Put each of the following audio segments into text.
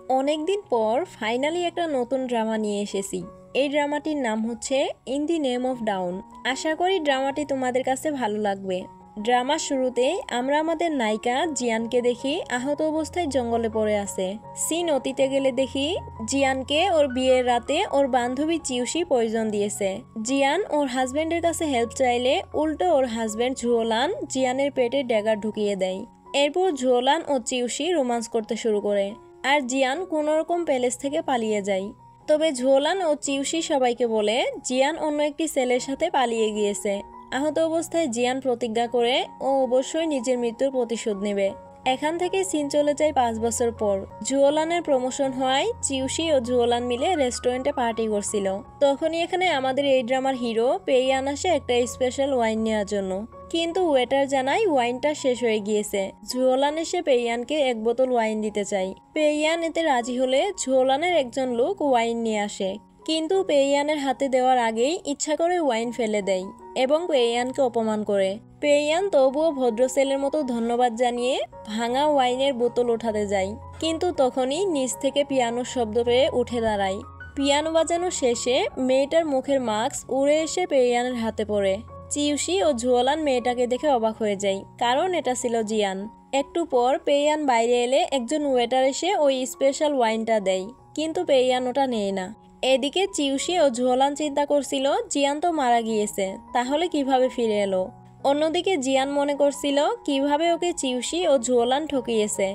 অনেকদিন পর ফাইনালি একটা নতুন ড্রামা নিয়ে এসেছি। এই ড্রামাটির নাম হচ্ছে in the name of down. আশা করি ড্রামাটি তোমাদের কাছে ভালো লাগবে। ড্রামার শুরুতেই আমরা আমাদের নায়িকা জিয়ানকে দেখি আহত অবস্থায় জঙ্গলে পড়ে আছে। সিন অতীতে গেলে দেখি জিয়ানকে ওর বিয়ের রাতে ওর বান্ধবী চিউশি পয়জন দিয়েছে। জিয়ান ওর হাজবেন্ডের কাছে হেল্প চাইলে উল্টো ওর হাজবেন্ড ঝুওলান জিয়ানের পেটে ড্যাগার ঢুকিয়ে দেয়। এরপর ঝুওলান ও চিউশি রোমান্স করতে শুরু করে আর জিয়ান কোনোরকম প্যালেস থেকে পালিয়ে যায়। তবে ঝোলান ও চিউশি সবাইকে বলে জিয়ান অন্য একটি ছেলের সাথে পালিয়ে গিয়েছে। আহত অবস্থায় জিয়ান প্রতিজ্ঞা করে ও অবশ্যই নিজের মৃত্যুর প্রতিশোধ নেবে। এখান থেকে সিন চলে যায় 5 বছর পর। ঝুওলানের প্রমোশন হওয়ায় চিউশি ও ঝুওলান মিলে রেস্টুরেন্টে পার্টি করছিল। তখনই এখানে আমাদের এই ড্রামার হিরো পেইয়ান আসে একটা স্পেশাল ওয়াইন নেওয়ার জন্য, কিন্তু ওয়েটার জানায় ওয়াইনটা শেষ হয়ে গিয়েছে। ঝুওলান এসে পেইয়ানকে 1 বোতল ওয়াইন দিতে চায়। পেইয়ান এতে রাজি হলে ঝুওলানের একজন লোক ওয়াইন নিয়ে আসে, কিন্তু পেইয়ানের হাতে দেওয়ার আগেই ইচ্ছা করে ওয়াইন ফেলে দেয় এবং পেইয়ানকে অপমান করে। পেইয়ান তবুও ভদ্র ছেলের মতো ধন্যবাদ জানিয়ে ভাঙা ওয়াইনের বোতল ওঠাতে যায়, কিন্তু তখনই নিচ থেকে পিয়ানোর শব্দ পেয়ে উঠে দাঁড়ায়। পিয়ানো বাজানো শেষে মেয়েটার মুখের মাস্ক উড়ে এসে পেইয়ানের হাতে পড়ে। চিউশি ও ঝুওলান মেয়েটাকে দেখে অবাক হয়ে যায়, কারণ এটা ছিল জিয়ান। একটু পর পেইয়ান বাইরে এলে একজন ওয়েটার এসে ওই স্পেশাল ওয়াইনটা দেয়, কিন্তু পেইয়ান ওটা নেয় না। এদিকে চিউশি ও ঝুওলান চিন্তা করছিল জিয়ান তো মারা গিয়েছে, তাহলে কিভাবে ফিরে এলো। অন্যদিকে জিয়ান মনে করছিল কিভাবে ওকে চিউশি ও ঝুওলান ঠকিয়েছে।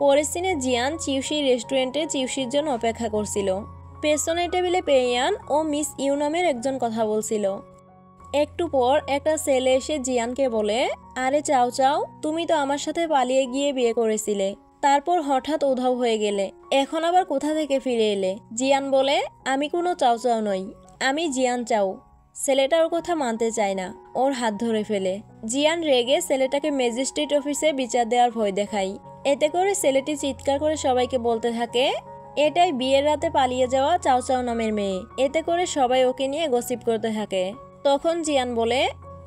পরের সিনে জিয়ান চিউশির রেস্টুরেন্টে চিউশির জন্য অপেক্ষা করছিল। পেছনের টেবিলে পেইয়ান ও মিস ইউ নামের একজন কথা বলছিল। একটু পর একটা ছেলে এসে জিয়ানকে বলে, আরে চাও চাও, তুমি তো আমার সাথে পালিয়ে গিয়ে বিয়ে করেছিলে, তারপর হঠাৎ উধাও হয়ে গেলে, এখন আবার কোথা থেকে ফিরে এলে। জিয়ান বলে, আমি কোনো চাও চাও নই, আমি জিয়ান চাও। ছেলেটা ওর কথা মানতে চায় না, ওর হাত ধরে ফেলে। জিয়ান রেগে ছেলেটাকে ম্যাজিস্ট্রেট অফিসে বিচার দেওয়ার ভয় দেখায়। এতে করে ছেলেটি চিৎকার করে সবাইকে বলতে থাকে এটাই বিয়ের রাতে পালিয়ে যাওয়া চাও চাও নামের মেয়ে। এতে করে সবাই ওকে নিয়ে গসিপ করতে থাকে। তখন জিয়ান বলে,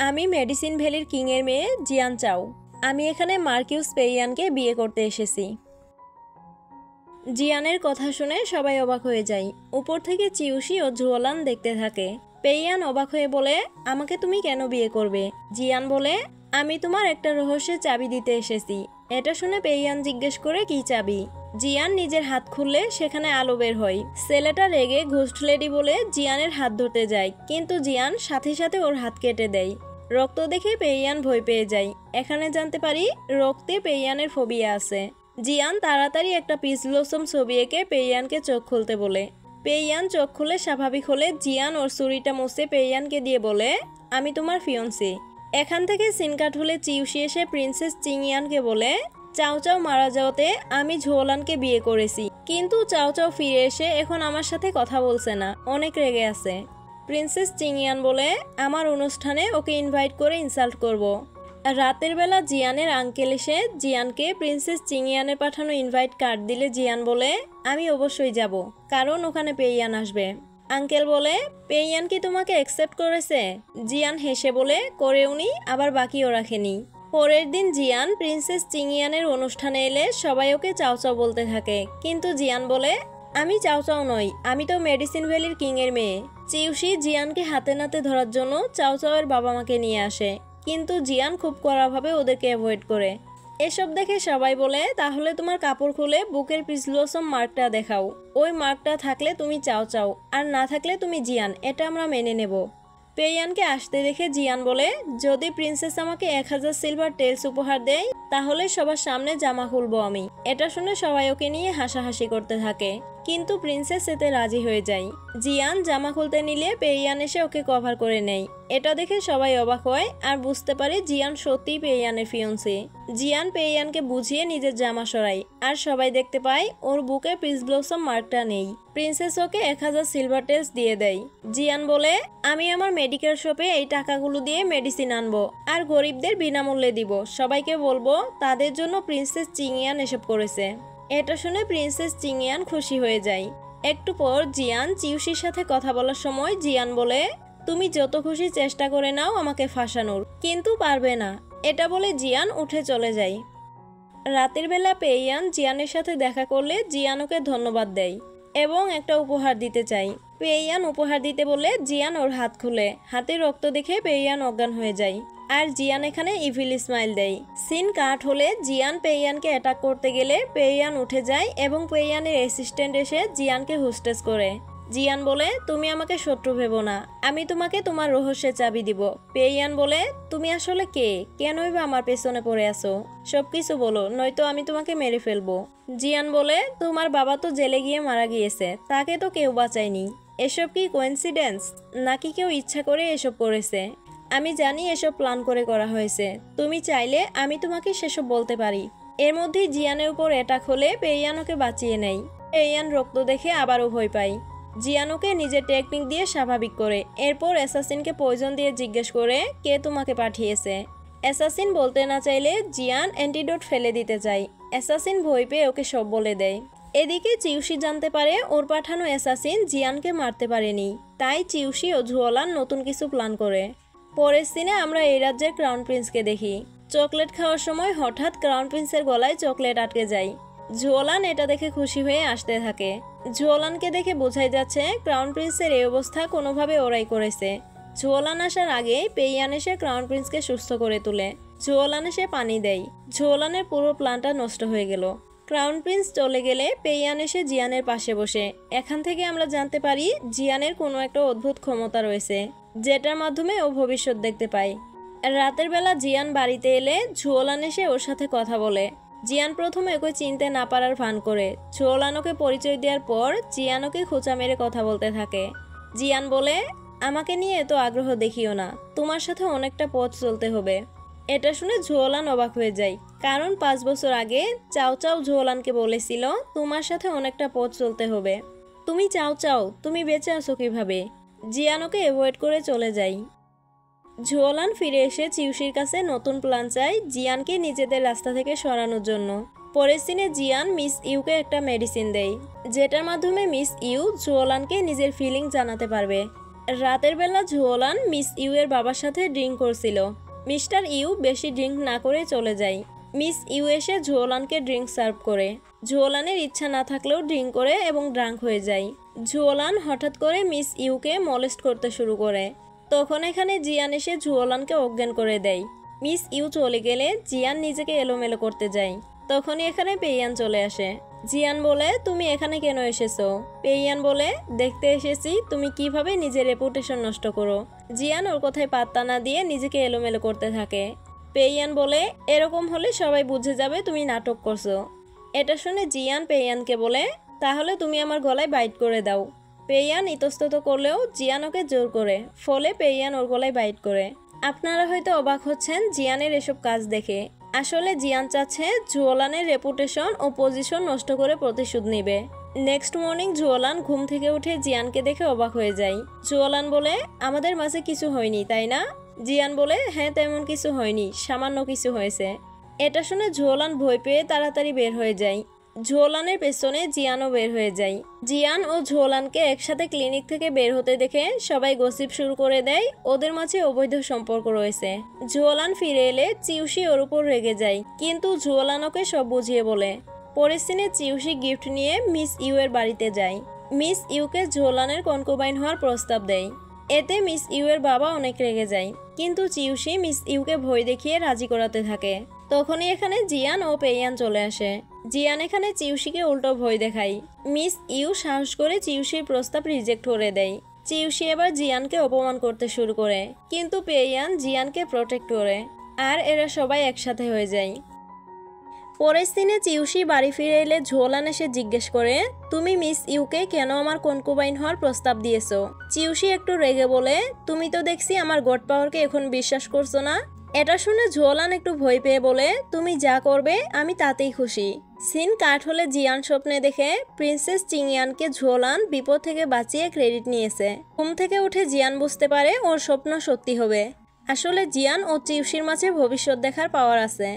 আমি মেডিসিন ভ্যালির কিংয়ের মেয়ে জিয়ান চাও, আমি এখানে মার্কিউস পেইয়ানকে বিয়ে করতে এসেছি। জিয়ানের কথা শুনে সবাই অবাক হয়ে যায়। উপর থেকে চিউশি ও ঝুওলান দেখতে থাকে। পেইয়ান অবাক হয়ে বলে, আমাকে তুমি কেন বিয়ে করবে। জিয়ান বলে, আমি তোমার একটা রহস্যের চাবি দিতে এসেছি। এটা শুনে পেইয়ান জিজ্ঞেস করে, কি চাবি। জিয়ান নিজের হাত খুললে সেখানে আলো বের হয়। ছেলেটা রেগে ঘোস্ট লেডি বলে জিয়ানের হাত ধরতে যায়, কিন্তু জিয়ান সাথে সাথে ওর হাত কেটে দেয়। রক্ত দেখে পেইয়ান ভয় পেয়ে যায়। এখানে জানতে পারি রক্তে পেইয়ানের ফোবিয়া আছে। জিয়ান তাড়াতাড়ি একটা পিস ব্লসম ছবি এঁকে পেইয়ানকে চোখ খুলতে বলে। পেইয়ান চোখ খুলে স্বাভাবিক হলে জিয়ান ওর ছুরিটা মুছে পেইয়ানকে দিয়ে বলে, আমি তোমার ফিয়ন্সি। এখান থেকে সিন কাট হলে চিউশি এসে প্রিন্সেস চিংয়ানকে বলে, চাও চাও মারা যাওয়াতে আমি ঝুওলানকে বিয়ে করেছি, কিন্তু চাও চাও ফিরে এসে এখন আমার সাথে কথা বলছে না, অনেক রেগে আছে। প্রিন্সেস চিংয়ান বলে, আমার অনুষ্ঠানে ওকে ইনভাইট করে ইনসাল্ট করব। রাতের বেলা জিয়ানের আঙ্কেল এসে জিয়ানকে প্রিন্সেস চিংয়ানের পাঠানো ইনভাইট কার্ড দিলে জিয়ান বলে, আমি অবশ্যই যাব, কারণ ওখানে পেইয়ান আসবে। আঙ্কেল বলে, পেইয়ান কি তোমাকে অ্যাকসেপ্ট করেছে। জিয়ান হেসে বলে, করে উনি, আবার বাকিও রাখেনি। পরের দিন জিয়ান প্রিন্সেস চিংয়ানের অনুষ্ঠানে এলে সবাই ওকে চাও চাও বলতে থাকে, কিন্তু জিয়ান বলে, আমি চাও চাও নই, আমি তো মেডিসিন ভ্যালির কিংয়ের মেয়ে। চিউশি জিয়ানকে হাতে নাতে ধরার জন্য চাও চাওয়ের বাবা মাকে নিয়ে আসে, কিন্তু জিয়ান খুব কড়াভাবে ওদেরকে অ্যাভয়েড করে। এসব দেখে সবাই বলে, তাহলে তোমার কাপড় খুলে বুকের পিছলসম মার্কটা দেখাও। ওই মার্কটা থাকলে তুমি চাও চাও, আর না থাকলে তুমি জিয়ান, এটা আমরা মেনে নেব। পেইয়ানকে আসতে দেখে জিয়ান বলে, যদি প্রিন্সেস আমাকে 1000 সিলভার টেলস উপহার দেয় তাহলে সবার সামনে জামা খুলবো আমি। এটা শুনে সবাই ওকে নিয়ে হাসাহাসি করতে থাকে, কিন্তু প্রিন্সেস এতে রাজি হয়ে যায়। জিয়ান জামা খুলতে নিলে পেইয়ান এসে ওকে কভার করে নেয়। এটা দেখে সবাই অবাক হয় আর বুঝতে পারে জিয়ান সত্যিই পেইয়ানের ফিয়ন্সি। জিয়ান পেইয়ানকে বুঝিয়ে নিজের জামা সরায় আর সবাই দেখতে পায় ওর বুকে পিস ব্লসম মার্কটা নেই। প্রিন্সেস ওকে 1000 সিলভার টেলস দিয়ে দেয়। জিয়ান বলে, আমি আমার মেডিকেল শপে এই টাকাগুলো দিয়ে মেডিসিন আনবো আর গরিবদের বিনামূল্যে দিব। সবাইকে বলবো তাদের জন্য প্রিন্সেস চিংয়ান এসব করেছে। এটা শুনে প্রিন্সেস চিংয়ান খুশি হয়ে যায়। একটু পর জিয়ান চিউশির সাথে কথা বলার সময় জিয়ান বলে, তুমি যত খুশি চেষ্টা করে নাও আমাকে ফাঁসানোর, কিন্তু পারবে না। এটা বলে জিয়ান উঠে চলে যায়। রাতের বেলা পেইয়ান জিয়ানের সাথে দেখা করলে জিয়ান ওকে ধন্যবাদ দেয় এবং একটা উপহার দিতে চায়। পেইয়ান উপহার দিতে বলে জিয়ান ওর হাত খুলে, হাতে রক্ত দেখে পেইয়ান অজ্ঞান হয়ে যায় আর জিয়ান এখানে ইভিল স্মাইল দেয়। সিন কাট হলে জিয়ান পেইয়ানকে অ্যাটাক করতে গেলে পেইয়ান উঠে যায় এবং পেইয়ানের অ্যাসিস্ট্যান্ট এসে জিয়ানকে হোস্টেস করে। জিয়ান বলে, তুমি আমাকে শত্রু ভেবো না, আমি তোমাকে তোমার রহস্যের চাবি দিব। পেইয়ান বলে, তুমি আসলে কে, কেনই বা আমার পেছনে পড়ে আছো, সবকিছু বলো, নয়তো আমি তোমাকে মেরে ফেলবো। জিয়ান বলে, তোমার বাবা তো জেলে গিয়ে মারা গিয়েছে, তাকে তো কেউ বাঁচায়নি। এসব কি কোইন্সিডেন্স, নাকি কেউ ইচ্ছা করে এসব করেছে? আমি জানি এসব প্ল্যান করে করা হয়েছে, তুমি চাইলে আমি তোমাকে সেসব বলতে পারি। এর মধ্যেই জিয়ানের উপর অ্যাটাক হলে পেইয়ান ওকে বাঁচিয়ে নেয়। পেইয়ান রক্ত দেখে আবারও ভয় পায়। জিয়ান ওকে নিজের টেকনিক দিয়ে স্বাভাবিক করে, এরপর অ্যাসাসিনকে পয়জন দিয়ে জিজ্ঞেস করে কে তোমাকে পাঠিয়েছে। অ্যাসাসিন বলতে না চাইলে জিয়ান অ্যান্টিডোট ফেলে দিতে চায়। অ্যাসাসিন ভয় পেয়ে ওকে সব বলে দেয়। এদিকে চিউশি জানতে পারে ওর পাঠানো অ্যাসাসিন জিয়ানকে মারতে পারেনি, তাই চিউশি ও ঝুওলান নতুন কিছু প্ল্যান করে। পরের সিনে আমরা এই রাজ্যের ক্রাউন প্রিন্সকে দেখি। চকলেট খাওয়ার সময় হঠাৎ ক্রাউন প্রিন্সের গলায় চকলেট আটকে যায়। ঝুওলান এটা দেখে খুশি হয়ে আসতে থাকে। ঝুওলানকে দেখে বোঝাই যাচ্ছে ক্রাউন প্রিন্সের এই অবস্থা কোনোভাবে ওরাই করেছে। ঝুওলান আসার আগে পেইয়ান এসে ক্রাউন প্রিন্সকে সুস্থ করে তোলে। ঝুওলান এসে পানি দেয়। ঝুওলানের পুরো প্ল্যানটা নষ্ট হয়ে গেল। ক্রাউন প্রিন্স চলে গেলে পেইয়ান এসে জিয়ানের পাশে বসে। এখান থেকে আমরা জানতে পারি জিয়ানের কোনো একটা অদ্ভুত ক্ষমতা রয়েছে, যেটার মাধ্যমে ও ভবিষ্যৎ দেখতে পায়। রাতের বেলা জিয়ান বাড়িতে এলে ঝুওলান এসে ওর সাথে কথা বলে। জিয়ান প্রথমে ওকে চিনতে না পারার ভান করে। ঝুওলান ওকে পরিচয় দেওয়ার পর জিয়ান ওকে খোঁচা মেরে কথা বলতে থাকে। জিয়ান বলে, আমাকে নিয়ে এত আগ্রহ দেখিও না, তোমার সাথে অনেকটা পথ চলতে হবে। এটা শুনে ঝুওলান অবাক হয়ে যায়, কারণ 5 বছর আগে চাও চাও ঝুওলানকে বলেছিল তোমার সাথে অনেকটা পথ চলতে হবে। তুমি চাও চাও, তুমি বেঁচে আছো কিভাবে? জিয়ান ওকে অ্যাভয়েড করে চলে যায়। ঝুওলান ফিরে এসে চিউশির কাছে নতুন প্ল্যান চায় জিয়ানকে নিজেদের রাস্তা থেকে সরানোর জন্য। পরের সিনে জিয়ান মিস ইউকে একটা মেডিসিন দেয়, যেটার মাধ্যমে মিস ইউ ঝুওলানকে নিজের ফিলিং জানাতে পারবে। রাতের বেলা ঝুওলান মিস ইউ এর বাবার সাথে ড্রিঙ্ক করছিল। মিস্টার ইউ বেশি ড্রিঙ্ক না করে চলে যায়। মিস ইউ এসে ঝুওলানকে ড্রিঙ্ক সার্ভ করে। ঝুওলানের ইচ্ছা না থাকলেও ড্রিঙ্ক করে এবং ড্রাঙ্ক হয়ে যায়। ঝুওলান হঠাৎ করে মিস ইউকে মলেস্ট করতে শুরু করে। তখন এখানে জিয়ান এসে ঝুওলানকে অজ্ঞান করে দেয়। মিস ইউ চলে গেলে জিয়ান নিজেকে এলোমেলো করতে যায়। তখনই এখানে পেইয়ান চলে আসে। জিয়ান বলে, তুমি এখানে কেন এসেছো? পেইয়ান বলে, দেখতে এসেছি তুমি কিভাবে নিজের রেপুটেশন নষ্ট করো। জিয়ান ওর কথায় পাত্তা না দিয়ে নিজেকে এলোমেলো করতে থাকে। পেইয়ান বলে, এরকম হলে সবাই বুঝে যাবে তুমি নাটক করছো। এটা শুনে জিয়ান পেইয়ানকে বলে, তাহলে তুমি আমার গলায় বাইট করে দাও। পেইয়ান ইতস্তত করলেও জিয়ান ওকে জোর করে, ফলে পেইয়ান ওর গলায় বাইট করে। আপনারা হয়তো অবাক হচ্ছেন জিয়ানের এসব কাজ দেখে। আসলে জিয়ান চাচ্ছে ঝুওলানের রেপুটেশন ও পজিশন নষ্ট করে প্রতিশোধ নেবে। নেক্সট মর্নিং ঝুওলান ঘুম থেকে উঠে জিয়ানকে দেখে অবাক হয়ে যায়। ঝুওলান বলে, আমাদের মাঝে কিছু হয়নি তাই না? জিয়ান বলে, হ্যাঁ তেমন কিছু হয়নি, সামান্য কিছু হয়েছে। এটা শুনে ঝুওলান ভয় পেয়ে তাড়াতাড়ি বের হয়ে যায়। ঝুওলানের পেছনে জিয়ানও বের হয়ে যায়। জিয়ান ও ঝুওলানকে একসাথে ক্লিনিক থেকে বের হতে দেখে সবাই গসিপ শুরু করে দেয় ওদের মাঝে অবৈধ সম্পর্ক রয়েছে। ঝুওলান ফিরে এলে চিউশি ওর উপর রেগে যায়, কিন্তু ঝুওলান ওকে সব বুঝিয়ে বলে। পরের সিনে চিউশি গিফট নিয়ে মিস ইউ এর বাড়িতে যায়। মিস ইউকে ঝুওলানের কনকুবাইন হওয়ার প্রস্তাব দেয়। এতে মিস ইউ এর বাবা অনেক রেগে যায়, কিন্তু চিউশি মিস ইউকে ভয় দেখিয়ে রাজি করাতে থাকে। তখনই এখানে জিয়ান ও পেইয়ান চলে আসে। জিয়ান এখানে চিউশিকে উল্টো ভয় দেখায়। মিস ইউ সাহস করে চিউশির প্রস্তাব রিজেক্ট করে দেয়। চিউশি এবার জিয়ানকে অপমান করতে শুরু করে, কিন্তু পেইয়ান জিয়ানকে প্রোটেক্ট করে, আর এরা সবাই একসাথে হয়ে যায়। পরের দিনে চিউশি বাড়ি ফিরে এলে ঝুওলান এসে জিজ্ঞেস করে, তুমি মিস ইউকে কেন আমার কনকুবাইন হওয়ার প্রস্তাব দিয়েছো? চিউশি একটু রেগে বলে, তুমি তো দেখছি আমার গড পাওয়ারকে এখন বিশ্বাস করছো না। এটা শুনে ঝুওলান একটু ভয় পেয়ে বলে, তুমি যা করবে আমি তাতেই খুশি। সিন কাট হলে জিয়ান স্বপ্নে দেখে প্রিন্সেস চিংয়ানকে ঝুওলান বিপদ থেকে বাঁচিয়ে ক্রেডিট নিয়েছে। ঘুম থেকে উঠে জিয়ান বুঝতে পারে ওর স্বপ্ন সত্যি হবে। আসলে জিয়ান ও চিউশির মাঝে ভবিষ্যৎ দেখার পাওয়ার আছে।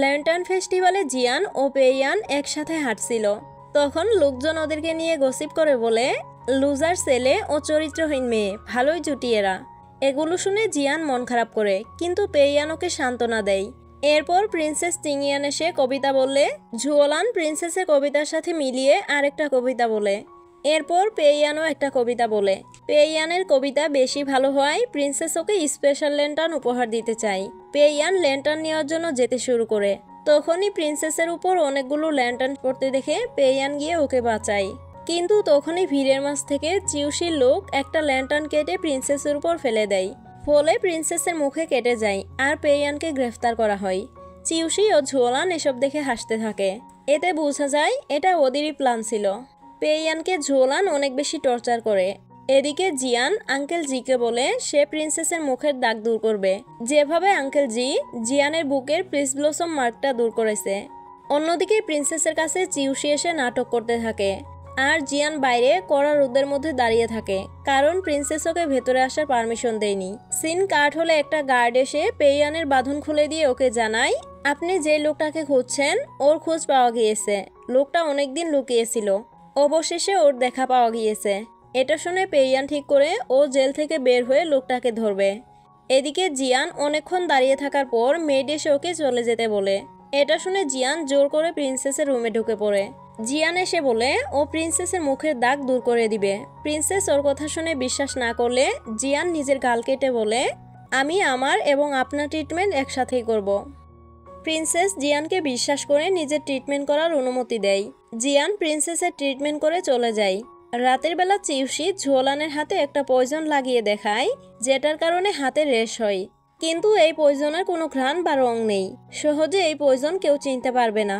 ল্যান্টার্ন ফেস্টিভ্যালে জিয়ান ও পেইয়ান একসাথে হাঁটছিল। তখন লোকজন ওদেরকে নিয়ে গসিপ করে বলে, লুজার ছেলে ও চরিত্রহীন মেয়ে, ভালোই জুটি এরা। এগুলো শুনে জিয়ান মন খারাপ করে, কিন্তু পেইয়ান ওকে সান্ত্বনা দেয়। এরপর প্রিন্সেস টিংয়ান এসে কবিতা বললে ঝুওলান প্রিন্সেসের কবিতার সাথে মিলিয়ে আরেকটা কবিতা বলে। এরপর পেইয়ানও একটা কবিতা বলে। পেইয়ানের কবিতা বেশি ভালো হওয়ায় প্রিন্সেস ওকে স্পেশাল ল্যান্টার্ন উপহার দিতে চায়। পেইয়ান ল্যান্টার্ন নেওয়ার জন্য যেতে শুরু করে। তখনই প্রিন্সেসের উপর অনেকগুলো ল্যান্টার্ন পড়তে দেখে পেইয়ান গিয়ে ওকে বাঁচায়। কিন্তু তখনই ভিড়ের মাঝ থেকে চিউশির লোক একটা ল্যান্টার্ন কেটে প্রিন্সেসের উপর ফেলে দেয়। ফলে প্রিন্সেসের মুখে কেটে যায় আর পেইয়ানকে গ্রেফতার করা হয়। চিউশি ও ঝুওলান এসব দেখে হাসতে থাকে। এতে বোঝা যায় এটা ওদেরই প্ল্যান ছিল। পেইয়ানকে ঝুওলান অনেক বেশি টর্চার করে। এদিকে জিয়ান আঙ্কেল জিকে বলে সে প্রিন্সেসের মুখের দাগ দূর করবে, যেভাবে আঙ্কেল জি জিয়ানের বুকের পিস ব্লসম মার্কটা দূর করেছে। অন্যদিকে প্রিন্সেসের কাছে চিউশি এসে নাটক করতে থাকে আর জিয়ান বাইরে কড়া রোদের মধ্যে দাঁড়িয়ে থাকে, কারণ প্রিন্সেস ওকে ভেতরে আসার পারমিশন দেয়নি। সিন কাট হলে একটা গার্ড এসে পেইয়ানের বাঁধন খুলে দিয়ে ওকে জানায় আপনি যে লোকটাকে খুঁজছেন ওর খোঁজ পাওয়া গিয়েছে। লোকটা অনেকদিন লুকিয়েছিল, অবশেষে ওর দেখা পাওয়া গিয়েছে। এটা শুনে পেইয়ান ঠিক করে ও জেল থেকে বের হয়ে লোকটাকে ধরবে। এদিকে জিয়ান অনেকক্ষণ দাঁড়িয়ে থাকার পর মেড এসে ওকে চলে যেতে বলে। এটা শুনে জিয়ান জোর করে প্রিন্সেসের রুমে ঢুকে পড়ে। জিয়ান এসে বলে ও প্রিন্সেসের মুখের দাগ দূর করে দিবে। প্রিন্সেস ওর কথা শুনে বিশ্বাস না করলে জিয়ান নিজের গাল কেটে বলে আমি আমার এবং আপনার ট্রিটমেন্ট একসাথেই করব। প্রিন্সেস জিয়ানকে বিশ্বাস করে নিজের ট্রিটমেন্ট করার অনুমতি দেয়। জিয়ান প্রিন্সেসের ট্রিটমেন্ট করে চলে যায়। রাতের বেলা চিউশি ঝুওলানের হাতে একটা পয়জন লাগিয়ে দেখায়, যেটার কারণে হাতে রেশ হয়। কিন্তু এই পয়জনের কোনো ঘ্রাণ বা রং নেই, সহজে এই পয়জন কেউ চিনতে পারবে না।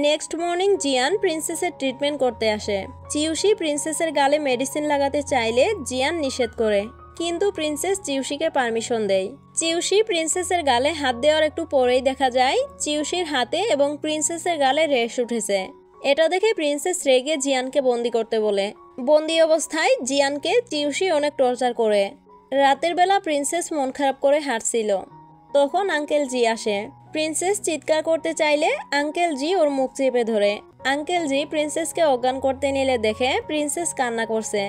নেক্সট মর্নিং জিয়ান প্রিন্সেসের ট্রিটমেন্ট করতে আসে। চিউশি প্রিন্সেসের গালে মেডিসিন লাগাতে চাইলে জিয়ান নিষেধ করে, কিন্তু প্রিন্সেস চিউশিকে পারমিশন দেয়। চিউশি প্রিন্সেসের গালে হাত দেওয়ার একটু পরেই দেখা যায় চিউশির হাতে এবং প্রিন্সেসের গালে রেশ উঠেছে। এটা দেখে প্রিন্সেস রেগে জিয়ানকে বন্দি করতে বলে। বন্দি অবস্থায় জিয়ানকে চিউশি অনেক টর্চার করে। রাতের বেলা প্রিন্সেস মন খারাপ করে হাঁটছিল, তখন আঙ্কেল জি আসে। প্রিন্সেস চিৎকার করতে চাইলে আঙ্কেল জি ওর মুখ চেপে ধরে। আঙ্কেল জি প্রিন্সেসকে অজ্ঞান করতে নিলে দেখে প্রিন্সেস কান্না করছে।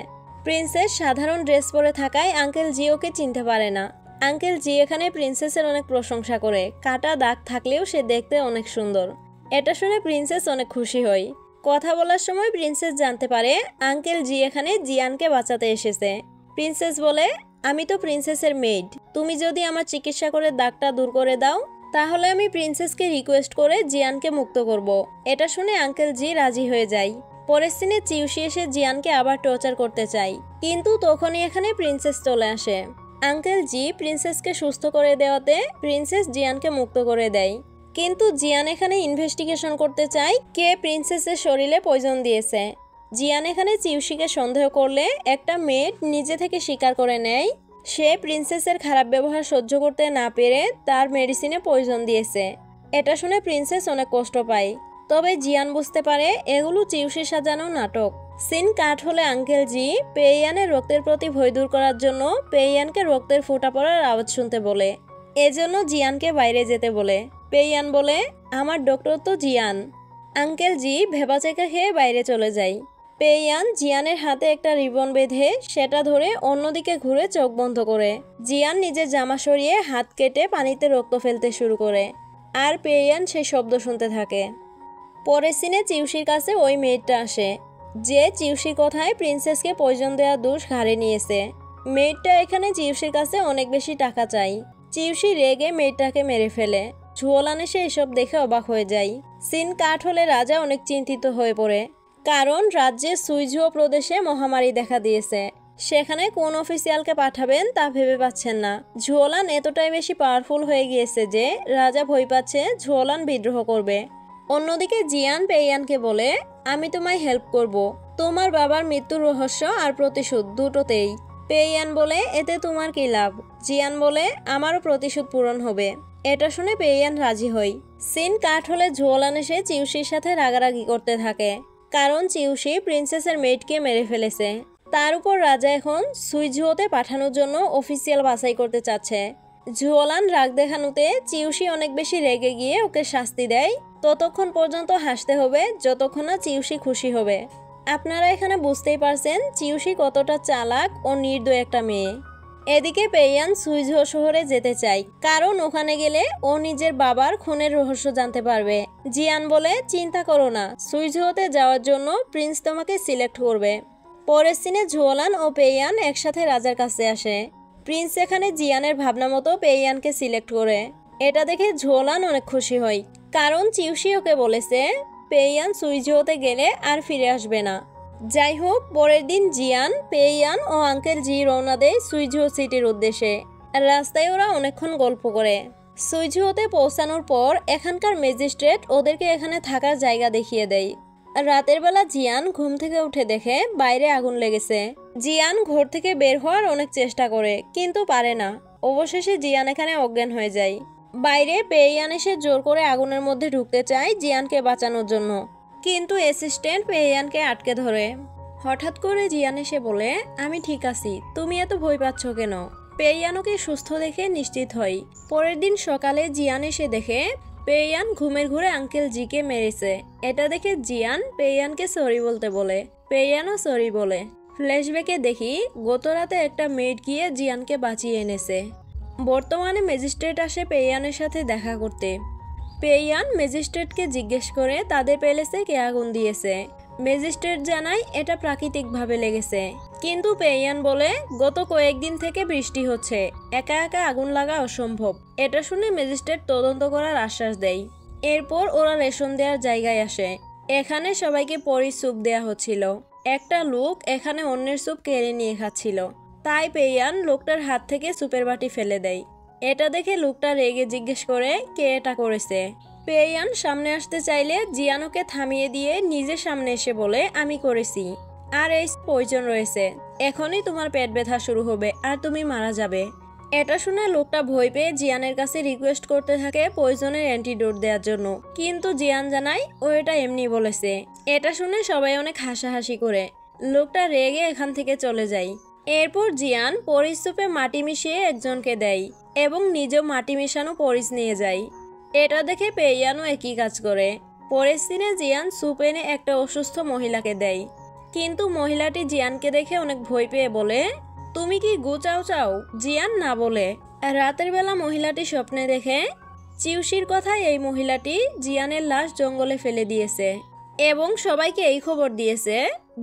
প্রিন্সেস সাধারণ ড্রেস পরে থাকায় আঙ্কেল জি ওকে চিনতে পারে না। আঙ্কেল জি এখানে প্রিন্সেসের অনেক প্রশংসা করে, কাটা দাগ থাকলেও সে দেখতে অনেক সুন্দর। এটা শুনে প্রিন্সেস অনেক খুশি হয়। কথা বলার সময় প্রিন্সেস জানতে পারে আঙ্কেল জি এখানে জিয়ানকে বাঁচাতে এসেছে। প্রিন্সেস বলে আমি তো প্রিন্সেসের মেড, তুমি যদি আমার চিকিৎসা করে দাগটা দূর করে দাও তাহলে আমি প্রিন্সেসকে রিকোয়েস্ট করে জিয়ানকে মুক্ত করব। এটা শুনে আঙ্কেল জি রাজি হয়ে যায়। পরের সিনে চিউশি এসে জিয়ানকে আবার টর্চার করতে চায়, কিন্তু তখনই এখানে প্রিন্সেস চলে আসে। আঙ্কেল জি প্রিন্সেসকে সুস্থ করে দেওয়াতে প্রিন্সেস জিয়ানকে মুক্ত করে দেয়। কিন্তু জিয়ান এখানে ইনভেস্টিগেশন করতে চায় কে প্রিন্সেসের শরীরে পয়জন দিয়েছে। জিয়ান এখানে চিউশিকে সন্দেহ করলে একটা মেড নিজে থেকে স্বীকার করে নেয় সে প্রিন্সেসের খারাপ ব্যবহার সহ্য করতে না পেরে তার মেডিসিনে পয়জন দিয়েছে। এটা শুনে প্রিন্সেস অনেক কষ্ট পায়। তবে জিয়ান বুঝতে পারে এগুলো চিউশি সাজানো নাটক। সিন কাট হলে আঙ্কেল জি পেইয়ানের রক্তের প্রতি ভয় দূর করার জন্য পেইয়ানকে রক্তের ফোঁটা পড়ার আওয়াজ শুনতে বলে। এজন্য জিয়ানকে বাইরে যেতে বলে। পেইয়ান বলে আমার ডক্টর তো জিয়ান। আঙ্কেল জি ভেবাচেকা খেয়ে বাইরে চলে যায়। পেইয়ান জিয়ানের হাতে একটা রিবন বেঁধে সেটা ধরে অন্যদিকে ঘুরে চোখ বন্ধ করে। জিয়ান নিজের জামা সরিয়ে হাত কেটে পানিতে রক্ত ফেলতে শুরু করে আর পেইয়ান সেই শব্দ শুনতে থাকে। পরের সিনে চিউশির কাছে ওই মেয়েটা আসে যে চিউশির কথায় প্রিন্সেসকে পয়জন দেওয়ার দোষ ঘাড়ে নিয়েছে। মেয়েটা এখানে চিউশির কাছে অনেক বেশি টাকা চাই। চিউশি রেগে মেয়েটাকে মেরে ফেলে। ঝুওলান এসে এসব দেখে অবাক হয়ে যায়। সিন কাট হলে রাজা অনেক চিন্তিত হয়ে পড়ে, কারণ রাজ্যের সুইঝুও প্রদেশে মহামারী দেখা দিয়েছে। সেখানে কোন অফিসিয়ালকে পাঠাবেন তা ভেবে পাচ্ছেন না। ঝুওলান এতটাই বেশি পাওয়ারফুল হয়ে গিয়েছে যে রাজা ভয় পাচ্ছে ঝুওলান বিদ্রোহ করবে। অন্যদিকে জিয়ান পেইয়ানকে বলে আমি তোমায় হেল্প করব, তোমার বাবার মৃত্যুর রহস্য আর প্রতিশোধ দুটোতেই। পেইয়ান বলে এতে তোমার কি লাভ? জিয়ান বলে আমারও প্রতিশোধ পূরণ হবে। এটা শুনে পেইয়ান রাজি হয়। সিন কাট হলে ঝুওলান এসে চিউশির সাথে রাগারাগি করতে থাকে, কারণ চিউশি প্রিন্সেসের মেয়েটকে মেরে ফেলেছে। তার উপর রাজা এখন সুইঝুওতে পাঠানোর জন্য অফিসিয়াল বাছাই করতে চাচ্ছে। ঝুওলান রাগ দেখানোতে চিউশি অনেক বেশি রেগে গিয়ে ওকে শাস্তি দেয়। ততক্ষণ পর্যন্ত হাসতে হবে যতক্ষণ না চিউশি খুশি হবে। আপনারা এখানে বুঝতেই পারছেন চিউশি কতটা চালাক ও নির্দয় একটা মেয়ে। এদিকে পেইয়ান সুইঝো শহরে যেতে চায়, কারণ ওখানে গেলে ও নিজের বাবার খুনের রহস্য জানতে পারবে। জিয়ান বলে, চিন্তা করো না, সুইঝোতে যাওয়ার জন্য প্রিন্স তোমাকে সিলেক্ট করবে। পরের সিনে ঝুওলান ও পেইয়ান একসাথে রাজার কাছে আসে। প্রিন্স এখানে জিয়ানের ভাবনা মতো পেইয়ানকে সিলেক্ট করে। এটা দেখে ঝুওলান অনেক খুশি হয়, কারণ চিউশি ওকে বলেছে পেইয়ান সুইঝোতে গেলে আর ফিরে আসবে না। যাই হোক, পরের দিন জিয়ান, পেইয়ান ও আঙ্কেল জি রওনা দেয় সুইঝো সিটির উদ্দেশ্যে। রাস্তায় ওরা অনেকক্ষণ গল্প করে। সুইঝোতে পৌঁছানোর পর এখানকার ম্যাজিস্ট্রেট ওদেরকে এখানে থাকার জায়গা দেখিয়ে দেয়। রাতের বেলা জিয়ান ঘুম থেকে উঠে দেখে বাইরে আগুন লেগেছে। জিয়ান ঘর থেকে বের হওয়ার অনেক চেষ্টা করে, কিন্তু পারে না। অবশেষে জিয়ান এখানে অজ্ঞান হয়ে যায়। বাইরে পেইয়ান এসে জোর করে আগুনের মধ্যে ঢুকতে চায় জিয়ানকে বাঁচানোর জন্য, কিন্তু অ্যাসিস্ট্যান্ট পেইয়ানকে আটকে ধরে। হঠাৎ করে জিয়ান এসে বলে, আমি ঠিক আছি, তুমি এত ভয় পাচ্ছ কেন? পেইয়ানকে সুস্থ দেখে নিশ্চিত হই। পরের দিন সকালে জিয়ান এসে দেখে পেইয়ান ঘুমের ঘুরে আঙ্কেল জিকে মেরেছে। এটা দেখে জিয়ান পেইয়ানকে সরি বলতে বলে, পেইয়ানও সরি বলে। ফ্ল্যাশব্যাকে দেখি গত রাতে একটা মেড গিয়ে জিয়ানকে বাঁচিয়ে এনেছে। বর্তমানে ম্যাজিস্ট্রেট আসে পেইয়ানের সাথে দেখা করতে। পেইয়ান ম্যাজিস্ট্রেটকে জিজ্ঞেস করে তাদের প্যালেসে কে আগুন দিয়েছে। ম্যাজিস্ট্রেট জানায় এটা প্রাকৃতিকভাবে লেগেছে, কিন্তু পেইয়ান বলে গত কয়েকদিন থেকে বৃষ্টি হচ্ছে, একা একা আগুন লাগা অসম্ভব। এটা শুনে ম্যাজিস্ট্রেট তদন্ত করার আশ্বাস দেয়। এরপর ওরা রেশন দেওয়ার জায়গায় আসে। এখানে সবাইকে পরি স্যুপ দেয়া হচ্ছিল। একটা লোক এখানে অন্যের স্যুপ কেড়ে নিয়ে খাচ্ছিল, তাই পেইয়ান লোকটার হাত থেকে স্যুপের বাটি ফেলে দেয়। এটা দেখে লোকটা রেগে জিজ্ঞেস করে কে এটা করেছে। পেইয়ান সামনে আসতে চাইলে জিয়ানোকে থামিয়ে দিয়ে নিজের সামনে এসে বলে, আমি করেছি, আর এই পয়জন রয়েছে, এখনই তোমার পেট ব্যথা শুরু হবে আর তুমি মারা যাবে। এটা শুনে লোকটা ভয় পেয়ে জিয়ানের কাছে রিকোয়েস্ট করতে থাকে পয়জনের অ্যান্টিডোট দেওয়ার জন্য, কিন্তু জিয়ান জানায় ও এটা এমনি বলেছে। এটা শুনে সবাই অনেক হাসাহাসি করে। লোকটা রেগে এখান থেকে চলে যায়। এরপর জিয়ান পরিস স্যুপে মাটি মিশিয়ে একজনকে দেয় এবং নিজেও মাটি মেশানো পরিস নিয়ে যায়। এটা দেখে পেইয়ানও একই কাজ করে। পরের সিনে জিয়ান স্যুপ এনে একটা অসুস্থ মহিলাকে দেয়, কিন্তু মহিলাটি জিয়ানকে দেখে অনেক ভয় পেয়ে বলে, তুমি কি গু চাও চাও? জিয়ান না বলে। রাতের বেলা মহিলাটি স্বপ্নে দেখে চিউশির কথায় এই মহিলাটি জিয়ানের লাশ জঙ্গলে ফেলে দিয়েছে এবং সবাইকে এই খবর দিয়েছে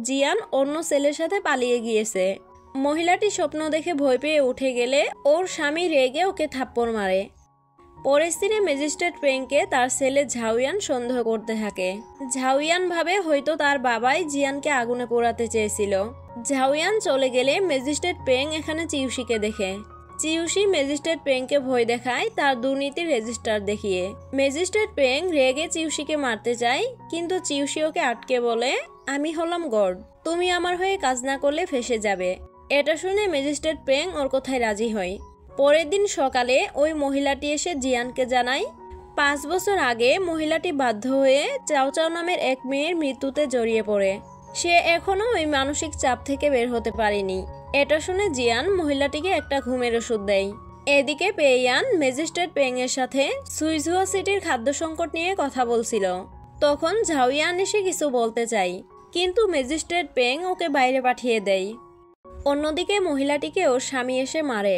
জিয়ান অন্য ছেলের সাথে পালিয়ে গিয়েছে। মহিলাটি স্বপ্ন দেখে ভয় পেয়ে উঠে গেলে ওর স্বামী রেগে ওকে থাপ্পড় মারে। পরের দিনে ম্যাজিস্ট্রেট পেংকে তার ছেলে ঝাউয়ান সন্দেহ করতে থাকে। ঝাউয়ান ভাবে হয়তো তার বাবাই জিয়ানকে আগুনে পোড়াতে চেয়েছিল। ঝাউয়ান চলে গেলে ম্যাজিস্ট্রেট পেং এখানে চিউশিকে দেখে। চিউশি ম্যাজিস্ট্রেট পেংকে ভয় দেখায় তার দুর্নীতির রেজিস্টার দেখিয়ে। ম্যাজিস্ট্রেট পেং রেগে চিউশিকে মারতে চায়, কিন্তু চিউশি ওকে আটকে বলে, আমি হলাম গড, তুমি আমার হয়ে কাজ না করলে ফেঁসে যাবে। এটা শুনে ম্যাজিস্ট্রেট পেং ওর কথায় রাজি হয়। পরের দিন সকালে ওই মহিলাটি এসে জিয়ানকে জানায় 5 বছর আগে মহিলাটি বাধ্য হয়ে চাও চাও নামের এক মেয়ের মৃত্যুতে জড়িয়ে পড়ে। সে এখনো ওই মানসিক চাপ থেকে বের হতে পারেনি। এটা শুনে জিয়ান মহিলাটিকে একটা ঘুমের ওষুধ দেয়। এদিকে পেইয়ান ম্যাজিস্ট্রেট পেং এর সাথে সুইঝুয়া সিটির খাদ্য সংকট নিয়ে কথা বলছিল। তখন ঝাউয়ান এসে কিছু বলতে চায়, কিন্তু ম্যাজিস্ট্রেট পেং ওকে বাইরে পাঠিয়ে দেয়। অন্যদিকে মহিলাটিকে ওর স্বামী এসে মারে।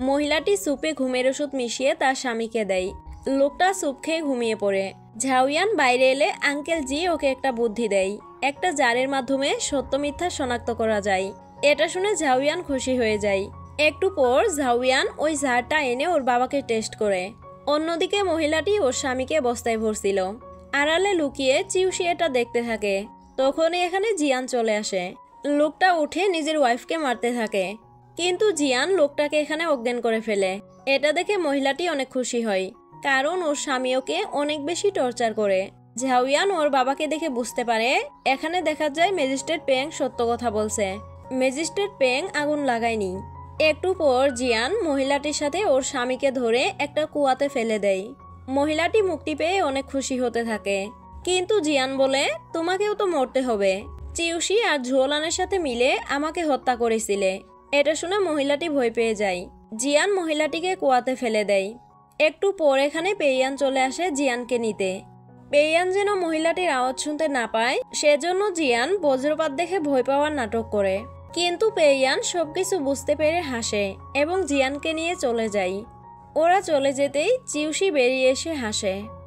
মহিলাটি স্যুপে ঘুমের ওষুধ মিশিয়ে তার স্বামীকে দেয়। লোকটা স্যুপ খেয়ে ঘুমিয়ে পড়ে। ঝাউয়ান বাইরে এলে আঙ্কেল জি ওকে একটা বুদ্ধি দেয়, একটা জারের মাধ্যমে সত্য মিথ্যা শনাক্ত করা যায়। এটা শুনে ঝাউয়ান খুশি হয়ে যায়। একটু পর ঝাউয়ান ওই জারটা এনে ওর বাবাকে টেস্ট করে। অন্যদিকে মহিলাটি ওর স্বামীকে বস্তায় ভরছিল। আড়ালে লুকিয়ে চিউশি এটা দেখতে থাকে। তখনই এখানে জিয়ান চলে আসে। লোকটা উঠে নিজের ওয়াইফকে মারতে থাকে, কিন্তু জিয়ান লোকটাকে এখানে অজ্ঞান করে ফেলে। এটা দেখে মহিলাটি অনেক খুশি হয়, কারণ ওর স্বামী ওকে অনেক বেশি টর্চার করে। ঝাউয়ান ওর বাবাকে দেখে বুঝতে পারে এখানে দেখা যায় ম্যাজিস্ট্রেট পেং সত্য কথা বলছে। ম্যাজিস্ট্রেট পেং আগুন লাগায়নি। একটু পর জিয়ান মহিলাটির সাথে ওর স্বামীকে ধরে একটা কুয়াতে ফেলে দেয়। মহিলাটি মুক্তি পেয়ে অনেক খুশি হতে থাকে, কিন্তু জিয়ান বলে, তোমাকেও তো মরতে হবে, চিউশি আর ঝুওলানের সাথে মিলে আমাকে হত্যা করেছিলে। এটা শুনে মহিলাটি ভয় পেয়ে যায়। জিয়ান মহিলাটিকে কুয়াতে ফেলে দেয়। একটু পর এখানে পেইয়ান চলে আসে জিয়ানকে নিতে। পেইয়ান যেন মহিলাটির আওয়াজ শুনতে না পায়, সেজন্য জিয়ান বজ্রপাত দেখে ভয় পাওয়ার নাটক করে। কিন্তু পেরিয়ান সবকিছু বুঝতে পেরে হাসে এবং জিয়ানকে নিয়ে চলে যায়। ওরা চলে যেতেই চিউসি বেরিয়ে এসে হাসে।